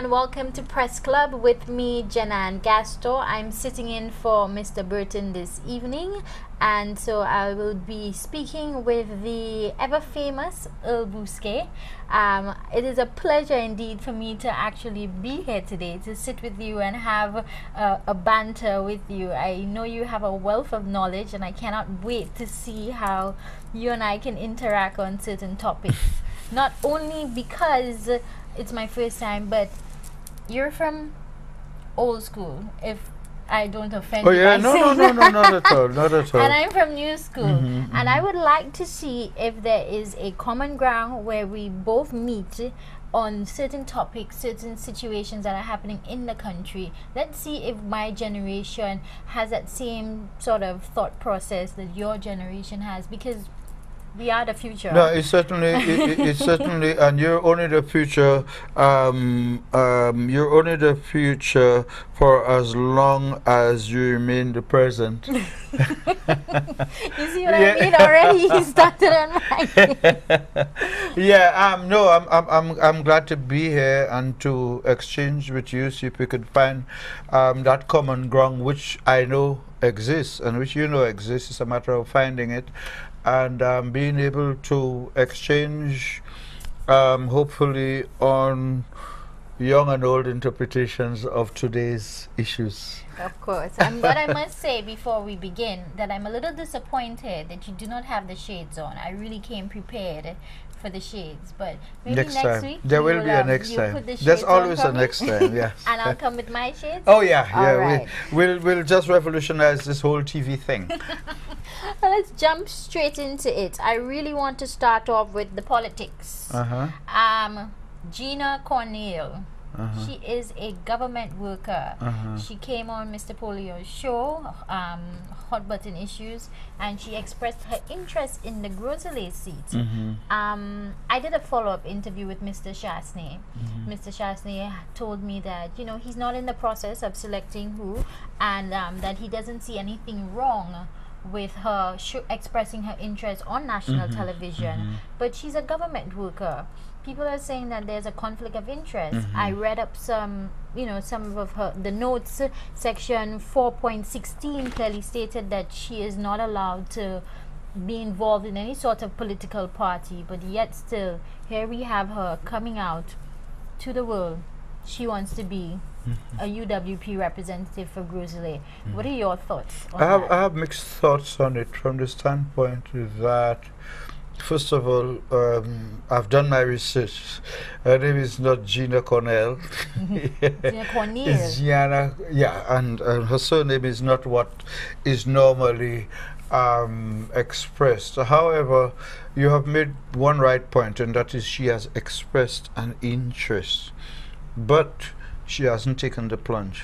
and welcome to Press Club with me, Janan Gasto. I'm sitting in for Mr. Burton this evening, and so I will be speaking with the ever-famous Earl Bousquet. It is a pleasure indeed for me to actually be here today to sit with you and have a banter with you. I know you have a wealth of knowledge, and I cannot wait to see how you and I can interact on certain topics. Not only because it's my first time, but you're from old school, if I don't offend you. Oh yeah, no, not at all, not at all. And I'm from new school, and I would like to see if there is a common ground where we both meet on certain topics, certain situations that are happening in the country. Let's see if my generation has that same sort of thought process that your generation has, because we are the future. No, it's certainly, it's certainly, and you're only the future. You're only the future for as long as you remain the present. You see what I mean? Already he started on my. Yeah. No. I'm glad to be here and to exchange with you. See if we could find that common ground, which I know exists and which you know exists. It's a matter of finding it. And being able to exchange, hopefully, on young and old interpretations of today's issues. Of course. And what I must say before we begin, that I'm a little disappointed that you do not have the shades on. I really came prepared for the shades, but maybe next week there will be a next time. There's always a next time, yes. And I'll come with my shades. Oh yeah, yeah. Right. We'll just revolutionize this whole TV thing. Well, let's jump straight into it. I really want to start off with the politics. Gina Cornell. She is a government worker. She came on Mr. Polio's show, Hot Button Issues, and she expressed her interest in the Grosley seat. I did a follow-up interview with Mr. Shasney. Mr. Shasney told me that, you know, he's not in the process of selecting who, and that he doesn't see anything wrong with her expressing her interest on national television, but she's a government worker. People are saying that there's a conflict of interest. I read up some, you know, some of the notes. Section 4.16 clearly stated that she is not allowed to be involved in any sort of political party, but yet still, here we have her coming out to the world. She wants to be a UWP representative for Grosley. What are your thoughts on that? I have mixed thoughts on it from the standpoint that, first of all, I've done my research. Her name is not Gina Cornell. Gina Cornell. It's Gianna, yeah, and her surname is not what is normally expressed. However, you have made one right point, and that is she has expressed an interest, but she hasn't taken the plunge.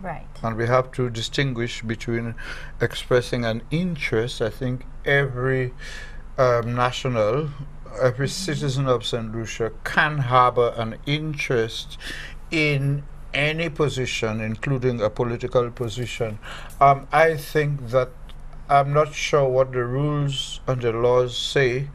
Right. And we have to distinguish between expressing an interest. I think every national, every citizen of St. Lucia can harbor an interest in any position, including a political position. I think that I'm not sure what the rules and the laws say,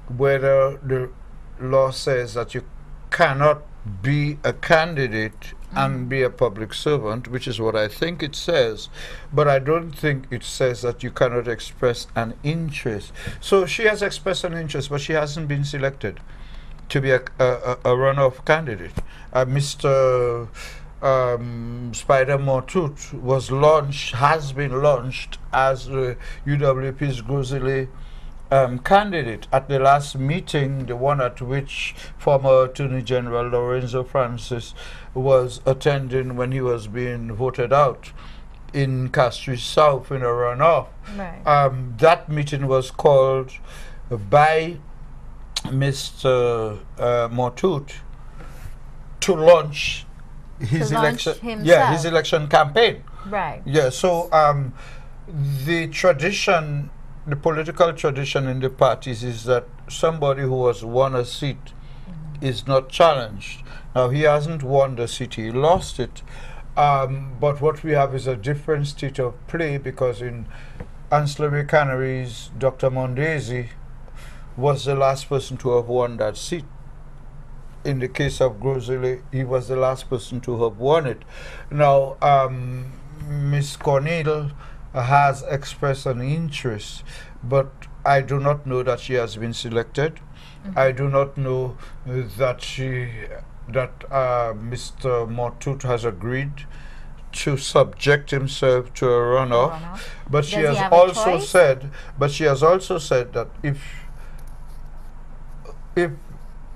whether the law says that you cannot be a candidate and be a public servant, which is what I think it says, but I don't think it says that you cannot express an interest. So she has expressed an interest, but she hasn't been selected to be a runoff candidate. Mr. Spider Mortut was launched, has been launched as UWP's Grosley candidate at the last meeting, the one at which former Attorney General Lorenzo Francis was attending when he was being voted out in Castries South in a runoff. Right. That meeting was called by Mr. Mortut to launch his election. Yeah, his election campaign. Right. Yeah. So the tradition, the political tradition in the parties is that somebody who has won a seat is not challenged. Now, he hasn't won the seat, he lost it. But what we have is a different state of play, because in Ancillary Canaries, Dr. Mondesi was the last person to have won that seat. in the case of Grosley, he was the last person to have won it. Now, Miss Cornell has expressed an interest, but I do not know that she has been selected. I do not know that Mr. Mortut has agreed to subject himself to a runoff. But she has also said, that if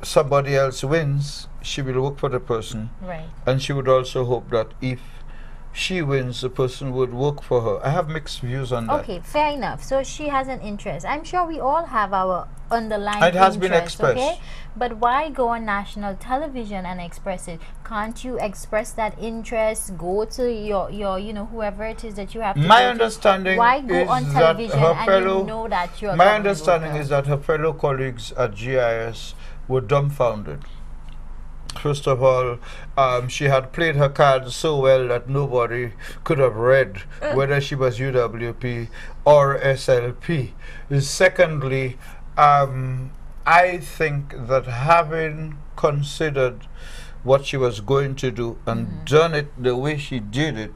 somebody else wins, she will work for the person. Right. And she would also hope that if she wins, the person would work for her. I have mixed views on that. Okay, fair enough. So she has an interest. I'm sure we all have our underlying it has interest, been expressed. Okay? But why go on national television and express it? Can't you express that interest? Go to your whoever it is that you have to My go understanding to. Why go is on that television her and fellow, you know that you're my understanding is that her fellow colleagues at GIS were dumbfounded. First of all, she had played her cards so well that nobody could have read whether she was UWP or SLP. Secondly, I think that having considered what she was going to do and done it the way she did it,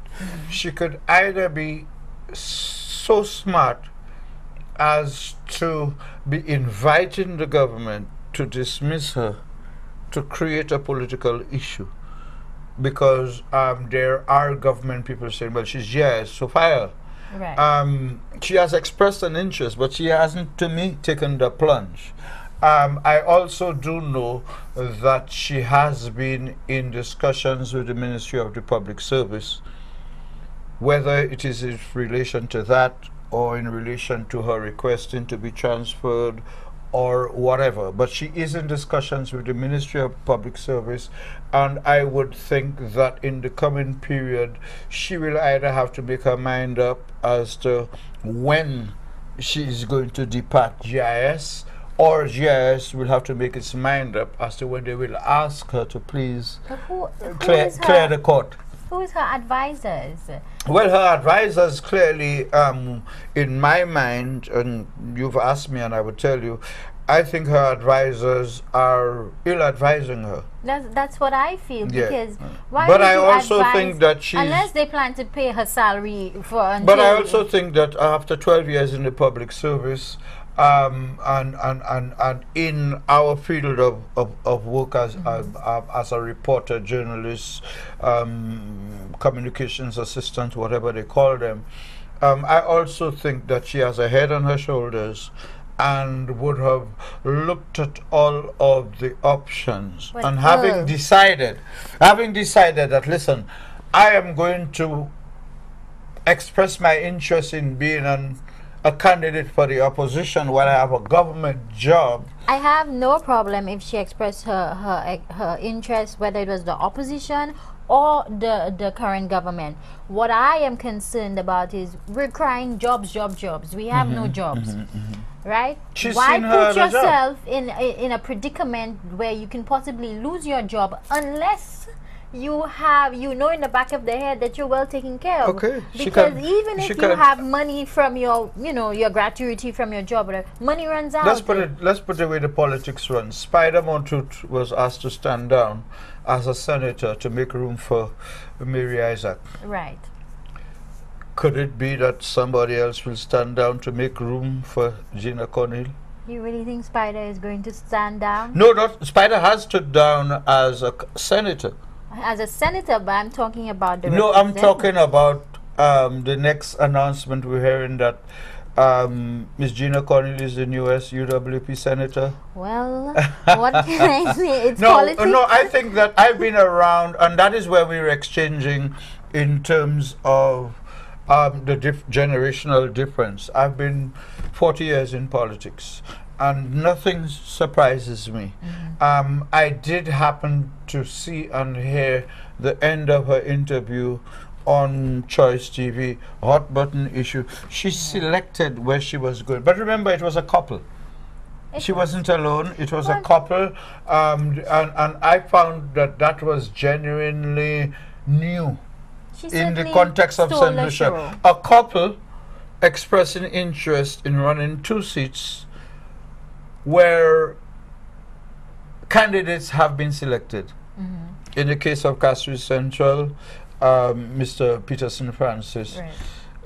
she could either be so smart as to be inviting the government to dismiss her to create a political issue, because there are government people saying, well, she's GIS, so fire. Right. She has expressed an interest, but she hasn't, to me, taken the plunge. I also do know that she has been in discussions with the Ministry of the Public Service, whether it is in relation to that or in relation to her requesting to be transferred or whatever. But she is in discussions with the Ministry of Public Service, and I would think that in the coming period she will either have to make her mind up as to when she is going to depart GIS, or GIS will have to make its mind up as to when they will ask her to please clear the court. Who is her advisors? Well, her advisors clearly, in my mind, and you've asked me and I would tell you, I think her advisors are ill-advising her. That's what I feel, because why but would I you also advise, think that she's... unless they plan to pay her salary for until... But I also think that after 12 years in the public service, and in our field of work as a reporter, journalist, communications assistant, whatever they call them, I also think that she has a head on her shoulders and would have looked at all of the options, and having decided that, listen, I am going to express my interest in being a candidate for the opposition while I have a government job. I have no problem if she expressed her interest, whether it was the opposition or the current government. What I am concerned about is we're crying jobs. We have no jobs. Right? Why put yourself in a predicament where you can possibly lose your job unless you have, in the back of the head that you're well taken care of. Okay. Because even if you have money from your, your gratuity from your job, money runs out. Let's put the way the politics runs. Spider Montut was asked to stand down as a senator to make room for Mary Isaac. Right. Could it be that somebody else will stand down to make room for Gina Cornell? You really think Spider is going to stand down? No, Spider has stood down as a senator. As a senator, but I'm talking about the... No, I'm talking about the next announcement we're hearing that Ms. Gina Cornell is the newest UWP senator. Well, what can I say? It's politics. No, I think that I've been around, and that is where we're exchanging in terms of the generational difference. I've been 40 years in politics, and nothing surprises me. I did happen to see and hear the end of her interview on Choice TV, hot button issue. She selected where she was going, but remember, it was a couple. She wasn't alone. It was a couple, and I found that was genuinely new in the context of St. Lucia. A couple expressing interest in running 2 seats where candidates have been selected. In the case of Castries Central, Mr. Peterson Francis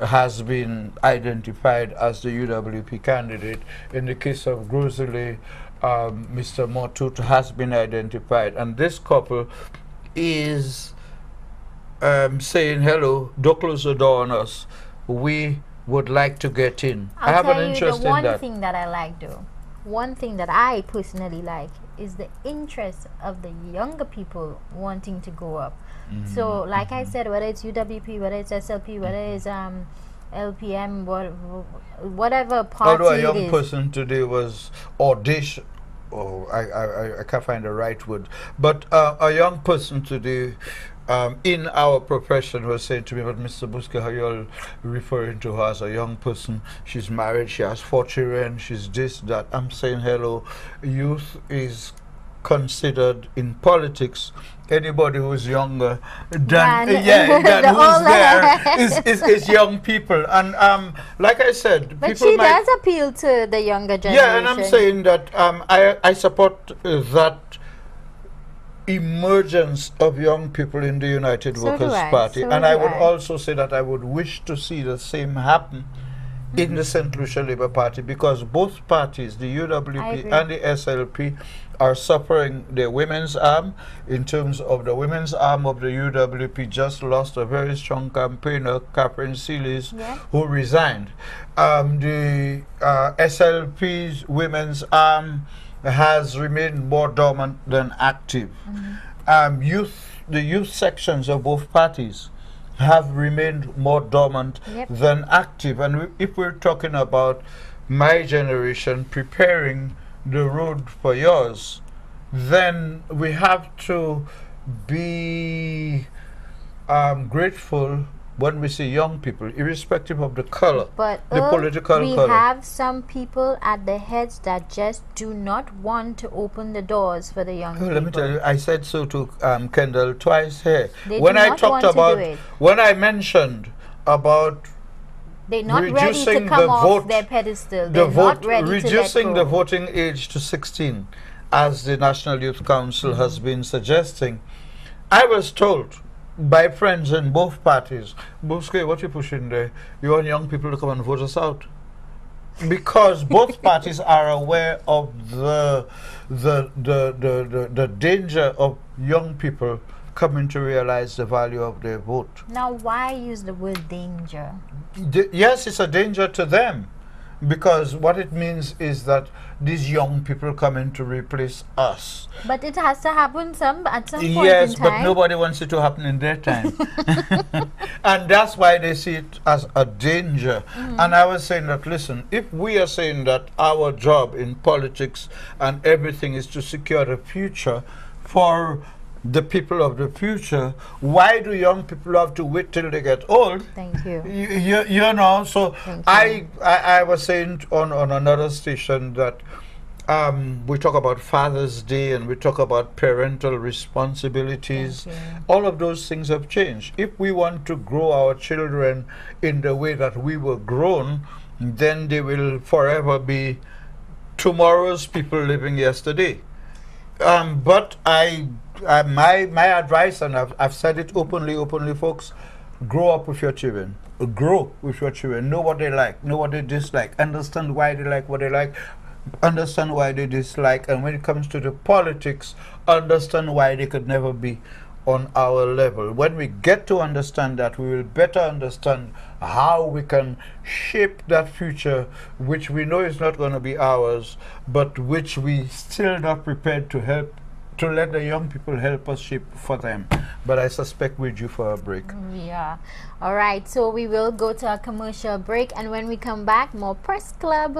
has been identified as the UWP candidate. In the case of Grosley, Mr. Motut has been identified. And this couple is saying, hello, don't close the door on us. We would like to get in. I have an interest in that. One thing that I like, though, one thing that I personally like is the interest of the younger people wanting to go up. So, like I said, whether it's UWP, whether it's SLP, whether it's LPM, whatever party although a young person today was audition, I can't find the right word, but a young person today in our profession was saying to me, but Mr. Buske, how you're referring to her as a young person? She's married, she has 4 children, she's this, that. I'm saying, hello, youth is considered in politics anybody who's younger than who's there is young people. And like I said, but she does appeal to the younger generation. Yeah, and I'm saying that I support that emergence of young people in the United Workers' Party. And I would also say that I would wish to see the same happen in the St. Lucia Labour Party, because both parties, the UWP and the SLP, are suffering their women's arm. In terms of the women's arm of the UWP, just lost a very strong campaigner, Catherine Seelys, who resigned. The SLP's women's arm has remained more dormant than active. The youth sections of both parties have remained more dormant than active. And if we're talking about my generation preparing the road for yours, then we have to be grateful when we see young people, irrespective of the color, but the political color. We have some people at the heads that just do not want to open the doors for the young people. Let me tell you, I said so to Kendall twice here. When I mentioned about they're not ready to come off their pedestal. They're not ready reducing the voting age to 16, as the National Youth Council has been suggesting. I was told by friends in both parties, Buske, what you pushing there? You want young people to come and vote us out? Because both parties are aware of the danger of young people coming to realize the value of their vote. Now, why use the word danger? Yes, it's a danger to them, because what it means is that these young people coming to replace us. But it has to happen at some point in time. Yes, but nobody wants it to happen in their time. And that's why they see it as a danger. And I was saying that, listen, if we are saying that our job in politics and everything is to secure the future for the people of the future, why do young people have to wait till they get old? Thank you. You know, so I was saying on another station that we talk about Father's Day and we talk about parental responsibilities. All of those things have changed. If we want to grow our children in the way that we were grown, then they will forever be tomorrow's people living yesterday. But my advice, and I've said it openly, folks, grow up with your children. Grow with your children. Know what they like, know what they dislike. Understand why they like what they like. Understand why they dislike. And when it comes to the politics, understand why they could never be on our level. When we get to understand that, we will better understand how we can shape that future, which we know is not going to be ours, but which we still not prepared to help, to let the young people help us shape for them. But I suspect we're due for a break. Yeah. All right. So we will go to a commercial break, and when we come back, more Press Club